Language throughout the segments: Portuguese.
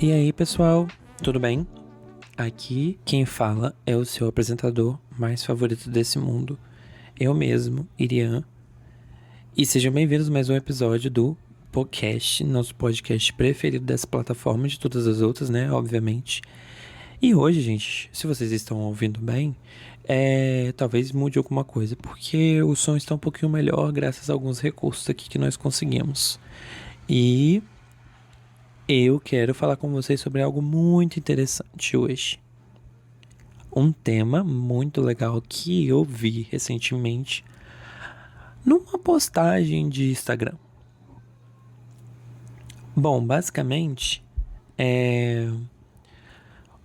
E aí, pessoal, tudo bem? Aqui quem fala é o seu apresentador mais favorito desse mundo, eu mesmo, Irian. E sejam bem-vindos a mais um episódio do podcast, nosso podcast preferido dessa plataforma, de todas as outras, né? Obviamente. E hoje, gente, se vocês estão ouvindo bem, talvez mude alguma coisa, porque o som está um pouquinho melhor graças a alguns recursos aqui que nós conseguimos. E eu quero falar com vocês sobre algo muito interessante hoje. Um tema muito legal que eu vi recentemente numa postagem de Instagram. Bom, basicamente,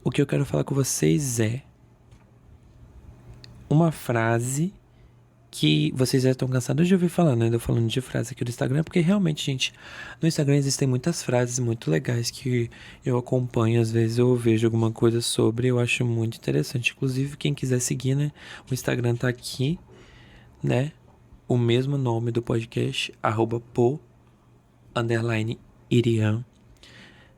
o que eu quero falar com vocês é uma frase que vocês já estão cansados de ouvir falando, né? Eu falando de frase aqui do Instagram, porque realmente, gente, no Instagram existem muitas frases muito legais que eu acompanho, às vezes eu vejo alguma coisa sobre, eu acho muito interessante. Inclusive, quem quiser seguir, né? O Instagram tá aqui, né? O mesmo nome do podcast, @po_Irian.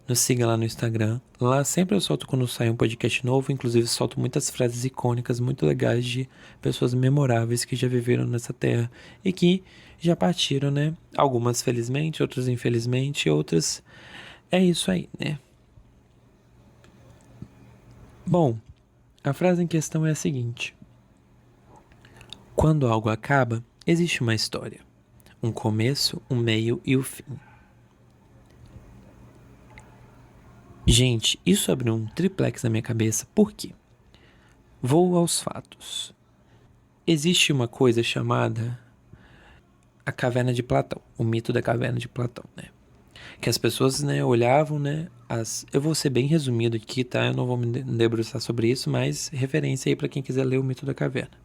Nos siga lá no Instagram. Lá sempre eu solto quando sai um podcast novo. Inclusive solto muitas frases icônicas, muito legais de pessoas memoráveis que já viveram nessa terra e que já partiram, né? Algumas felizmente, outras infelizmente, outras... É isso aí, né? Bom, a frase em questão é a seguinte: quando algo acaba, existe uma história. Um começo, um meio e o fim. Gente, isso abriu um triplex na minha cabeça. Por quê? Vou aos fatos. Existe uma coisa chamada a caverna de Platão, o mito da caverna de Platão, né? Que as pessoas, né, olhavam, né, eu vou ser bem resumido aqui, tá? Eu não vou me debruçar sobre isso, mas referência aí para quem quiser ler o mito da caverna.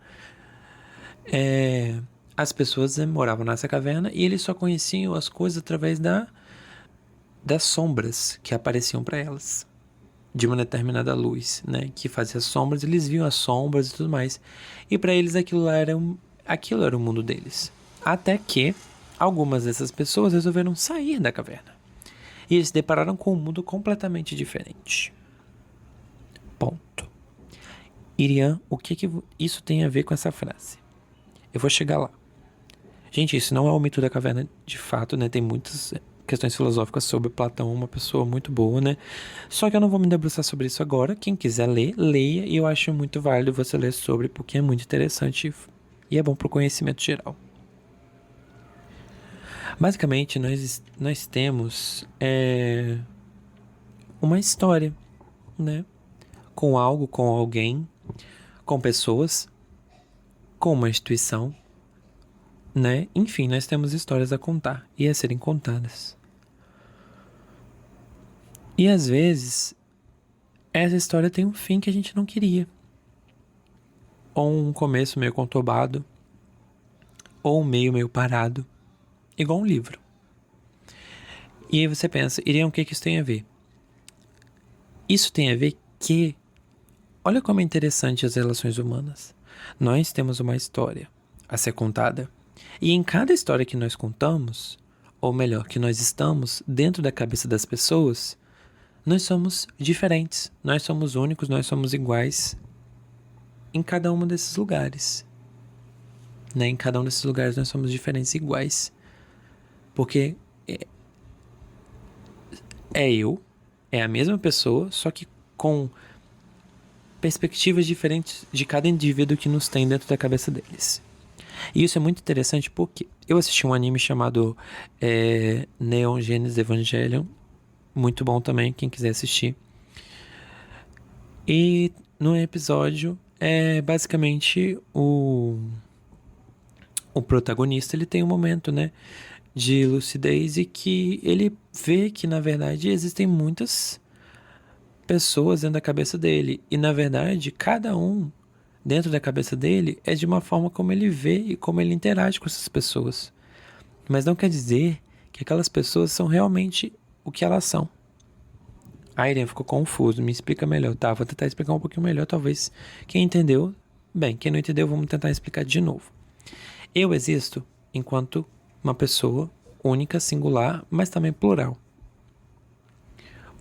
As pessoas, né, moravam nessa caverna e eles só conheciam as coisas através das sombras que apareciam para elas, de uma determinada luz, né, que fazia sombras. Eles viam as sombras e tudo mais, e para eles aquilo era o mundo deles. Até que algumas dessas pessoas resolveram sair da caverna e eles se depararam com um mundo completamente diferente. Ponto. Irian, o que isso tem a ver com essa frase? Eu vou chegar lá. Gente, isso não é o mito da caverna de fato, né? Tem muitas questões filosóficas sobre Platão, uma pessoa muito boa, né? Só que eu não vou me debruçar sobre isso agora. Quem quiser ler, leia. E eu acho muito válido você ler sobre, porque é muito interessante e é bom para o conhecimento geral. Basicamente, nós temos uma história, né? Com algo, com alguém, com pessoas, com uma instituição, né? Enfim, nós temos histórias a contar e a serem contadas. E às vezes, essa história tem um fim que a gente não queria. Ou um começo meio conturbado, ou um meio parado, igual um livro. E aí você pensa, Iriam, o que isso tem a ver? Isso tem a ver que, olha como é interessante as relações humanas. Nós temos uma história a ser contada. E em cada história que nós contamos, ou melhor, que nós estamos dentro da cabeça das pessoas, nós somos diferentes, nós somos únicos, nós somos iguais em cada um desses lugares. Né? Em cada um desses lugares nós somos diferentes e iguais. Porque é a mesma pessoa, só que com perspectivas diferentes de cada indivíduo que nos tem dentro da cabeça deles. E isso é muito interessante porque eu assisti um anime chamado Neon Genesis Evangelion, muito bom também, quem quiser assistir. E no episódio, basicamente o protagonista, ele tem um momento, né, de lucidez e que ele vê que, na verdade, existem muitas pessoas dentro da cabeça dele. E, na verdade, cada um dentro da cabeça dele é de uma forma como ele vê e como ele interage com essas pessoas. Mas não quer dizer que aquelas pessoas são realmente o que elas são. A Irene ficou confuso, me explica melhor. Tá, vou tentar explicar um pouquinho melhor, talvez quem entendeu, bem, quem não entendeu, vamos tentar explicar de novo. Eu existo enquanto uma pessoa única, singular, mas também plural.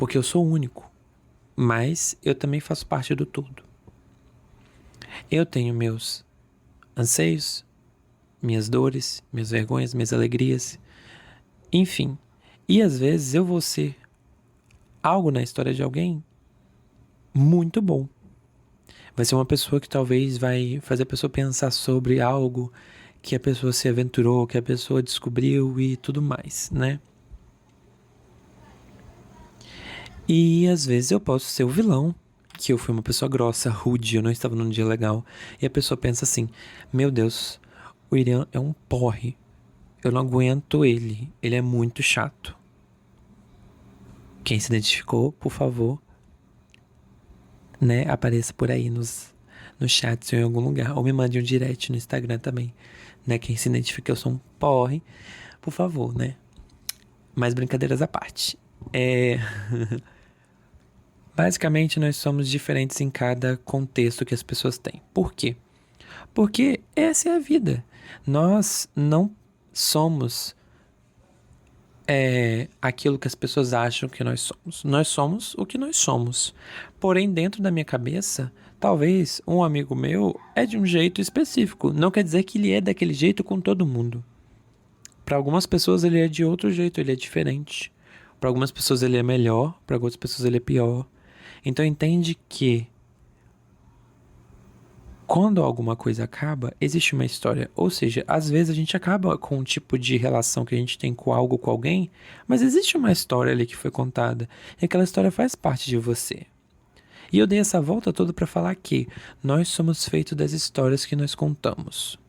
porque eu sou único, mas eu também faço parte do todo. Eu tenho meus anseios, minhas dores, minhas vergonhas, minhas alegrias, enfim. E às vezes eu vou ser algo na história de alguém muito bom. Vai ser uma pessoa que talvez vai fazer a pessoa pensar sobre algo que a pessoa se aventurou, que a pessoa descobriu e tudo mais, né? E às vezes eu posso ser o vilão, que eu fui uma pessoa grossa, rude, eu não estava num dia legal. E a pessoa pensa assim: meu Deus, o Irian é um porre. Eu não aguento ele. Ele é muito chato. Quem se identificou, por favor, né, apareça por aí nos chats ou em algum lugar. Ou me mande um direct no Instagram também, né? Quem se identifica que eu sou um porre, por favor, né? Mas brincadeiras à parte. Basicamente, nós somos diferentes em cada contexto que as pessoas têm. Por quê? Porque essa é a vida. Nós não somos aquilo que as pessoas acham que nós somos. Nós somos o que nós somos. Porém, dentro da minha cabeça, talvez um amigo meu é de um jeito específico. Não quer dizer que ele é daquele jeito com todo mundo. Para algumas pessoas ele é de outro jeito, ele é diferente. Para algumas pessoas ele é melhor, para outras pessoas ele é pior. Então entende que quando alguma coisa acaba, existe uma história. Ou seja, às vezes a gente acaba com um tipo de relação que a gente tem com algo, com alguém, mas existe uma história ali que foi contada. E aquela história faz parte de você. E eu dei essa volta toda para falar que nós somos feitos das histórias que nós contamos.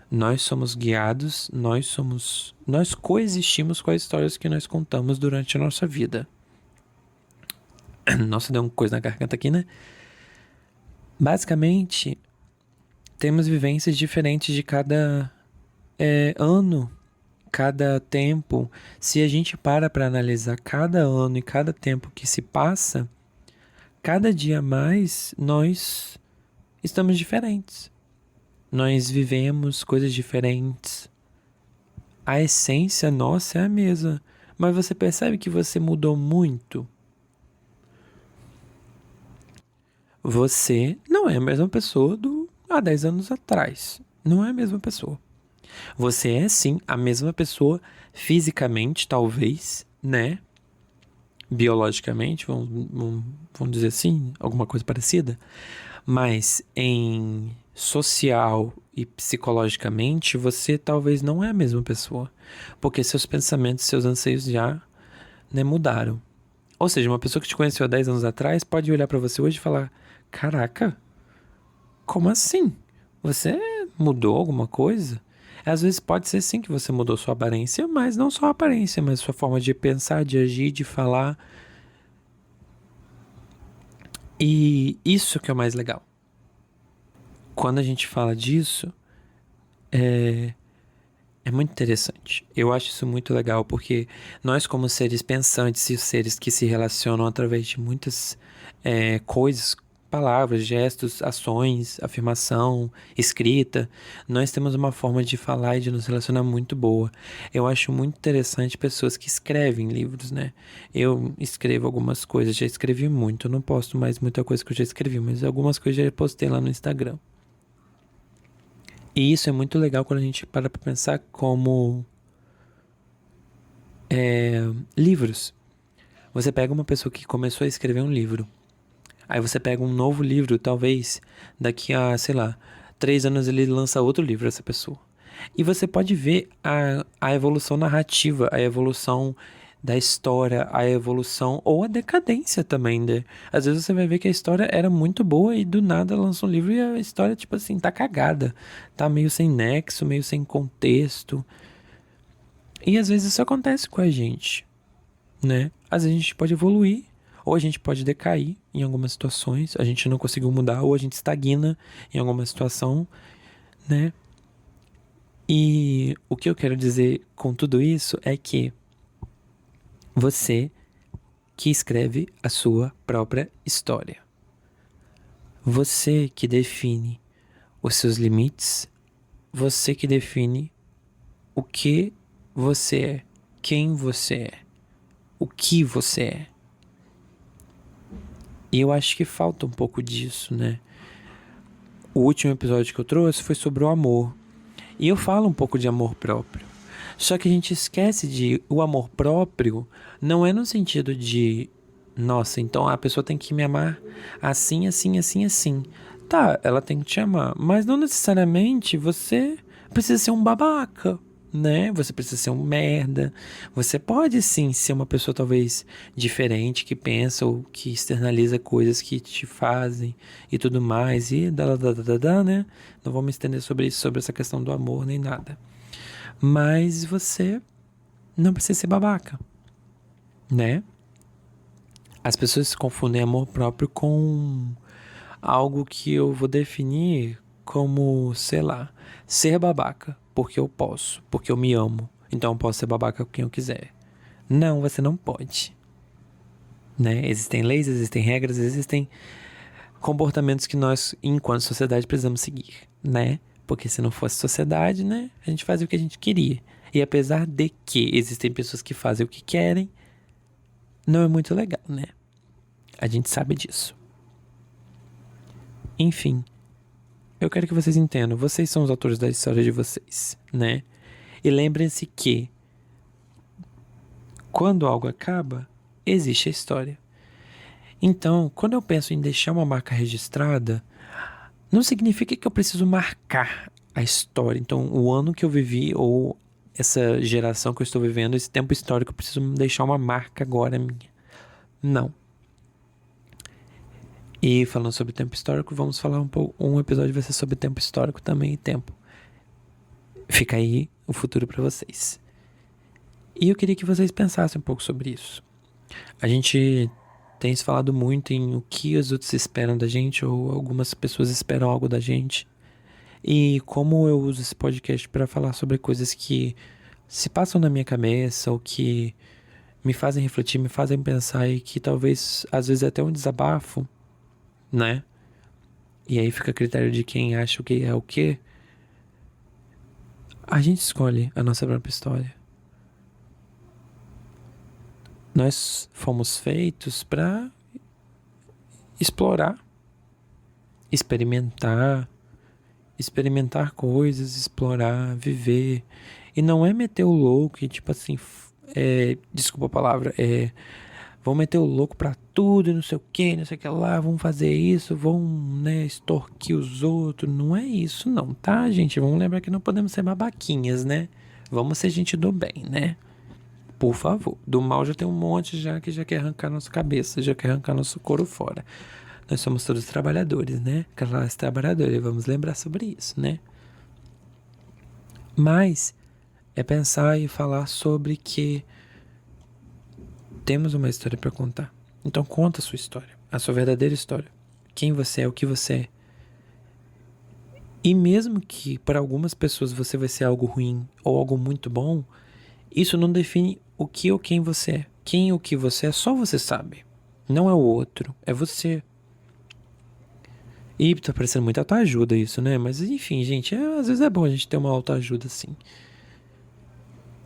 Nós somos guiados, nós coexistimos com as histórias que nós contamos durante a nossa vida. Nossa, deu uma coisa na garganta aqui, né? Basicamente, temos vivências diferentes de cada ano, cada tempo. Se a gente para analisar cada ano e cada tempo que se passa, cada dia mais nós estamos diferentes. Nós vivemos coisas diferentes. A essência nossa é a mesma, mas você percebe que você mudou muito? Você não é a mesma pessoa há 10 anos atrás. Não é a mesma pessoa. Você é sim a mesma pessoa fisicamente, talvez, né? Biologicamente, vamos dizer assim, alguma coisa parecida. Mas em social e psicologicamente, você talvez não é a mesma pessoa. Porque seus pensamentos, seus anseios já, né, mudaram. Ou seja, uma pessoa que te conheceu há 10 anos atrás pode olhar pra você hoje e falar: caraca, como assim? Você mudou alguma coisa? Às vezes pode ser sim que você mudou sua aparência, mas não só a aparência, mas sua forma de pensar, de agir, de falar. E isso que é o mais legal. Quando a gente fala disso, é muito interessante. Eu acho isso muito legal, porque nós, como seres pensantes e seres que se relacionam através de muitas coisas, palavras, gestos, ações, afirmação, escrita, nós temos uma forma de falar e de nos relacionar muito boa. Eu acho muito interessante pessoas que escrevem livros, né? Eu escrevo algumas coisas, já escrevi muito, eu não posto mais muita coisa que eu já escrevi, mas algumas coisas já postei lá no Instagram. E isso é muito legal quando a gente para pra pensar como livros. Você pega uma pessoa que começou a escrever um livro, aí você pega um novo livro, talvez daqui a, sei lá, 3 anos ele lança outro livro, essa pessoa. E você pode ver a evolução narrativa, a evolução da história, a evolução ou a decadência também, né? Às vezes você vai ver que a história era muito boa e do nada lança um livro e a história, tipo assim, tá cagada. Tá meio sem nexo, meio sem contexto. E às vezes isso acontece com a gente, né? Às vezes a gente pode evoluir, ou a gente pode decair em algumas situações, a gente não conseguiu mudar, ou a gente estagna em alguma situação, né? E o que eu quero dizer com tudo isso é que você que escreve a sua própria história. Você que define os seus limites, você que define o que você é, quem você é, o que você é. E eu acho que falta um pouco disso, né? O último episódio que eu trouxe foi sobre o amor. E eu falo um pouco de amor próprio. Só que a gente esquece de o amor próprio não é no sentido de, nossa, então a pessoa tem que me amar assim, assim, assim, assim. Tá, ela tem que te amar, mas não necessariamente você precisa ser um babaca, né? Você precisa ser um merda. Você pode sim ser uma pessoa talvez diferente, que pensa ou que externaliza coisas que te fazem e tudo mais. E né? Não vou me estender sobre isso, sobre essa questão do amor nem nada. Mas você não precisa ser babaca, né? As pessoas se confundem amor próprio com algo que eu vou definir como, sei lá, ser babaca, porque eu posso, porque eu me amo. Então eu posso ser babaca com quem eu quiser. Não, você não pode, né? Existem leis, existem regras, existem comportamentos que nós, enquanto sociedade, precisamos seguir, né? Porque se não fosse sociedade, né, a gente fazia o que a gente queria. E apesar de que existem pessoas que fazem o que querem, não é muito legal, né? A gente sabe disso. Enfim, eu quero que vocês entendam. Vocês são os autores da história de vocês, né? E lembrem-se que quando algo acaba, existe a história. Então, quando eu penso em deixar uma marca registrada, não significa que eu preciso marcar a história. Então, o ano que eu vivi ou essa geração que eu estou vivendo, esse tempo histórico, eu preciso deixar uma marca agora minha. Não. E falando sobre tempo histórico, vamos falar um pouco. Um episódio vai ser sobre tempo histórico também e tempo. Fica aí o futuro para vocês. E eu queria que vocês pensassem um pouco sobre isso. A gente tem se falado muito em o que os outros esperam da gente, ou algumas pessoas esperam algo da gente. E como eu uso esse podcast para falar sobre coisas que se passam na minha cabeça, ou que me fazem refletir, me fazem pensar, e que talvez, às vezes, é até um desabafo, né? E aí fica a critério de quem acha o que é o quê. A gente escolhe a nossa própria história. Nós fomos feitos para explorar, experimentar coisas, explorar, viver. E não é meter o louco e tipo assim, desculpa a palavra, vão meter o louco pra tudo e não sei o que, não sei o que lá, vão fazer isso, vão, né, extorquir os outros. Não é isso não, tá, gente? Vamos lembrar que não podemos ser babaquinhas, né? Vamos ser gente do bem, né? Por favor. Do mal já tem um monte já que já quer arrancar nossa cabeça, já quer arrancar nosso couro fora. Nós somos todos trabalhadores, né? Classe trabalhadora, vamos lembrar sobre isso, né? Mas é pensar e falar sobre que temos uma história para contar. Então conta a sua história, a sua verdadeira história. Quem você é, o que você é. E mesmo que para algumas pessoas você vai ser algo ruim ou algo muito bom, isso não define o que ou quem você é. Quem ou o que você é, só você sabe. Não é o outro, é você. E tá parecendo muita autoajuda isso, né? Mas enfim, gente, às vezes é bom a gente ter uma autoajuda assim.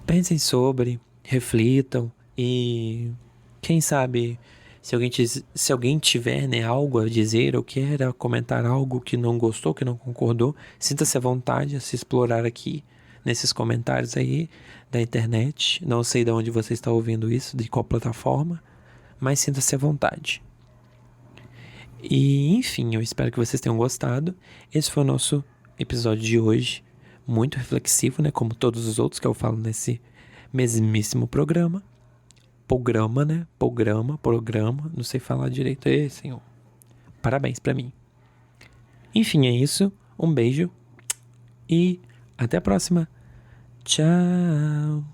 Pensem sobre, reflitam e quem sabe se alguém tiver, né, algo a dizer ou queira comentar algo que não gostou, que não concordou, sinta-se à vontade a se explorar aqui nesses comentários aí da internet. Não sei de onde você está ouvindo isso, de qual plataforma, mas sinta-se à vontade. E, enfim, eu espero que vocês tenham gostado. Esse foi o nosso episódio de hoje. Muito reflexivo, né? Como todos os outros que eu falo nesse mesmíssimo programa. Programa, né? Programa. Não sei falar direito. Ei, senhor. Parabéns pra mim. Enfim, é isso. Um beijo. E até a próxima. Tchau.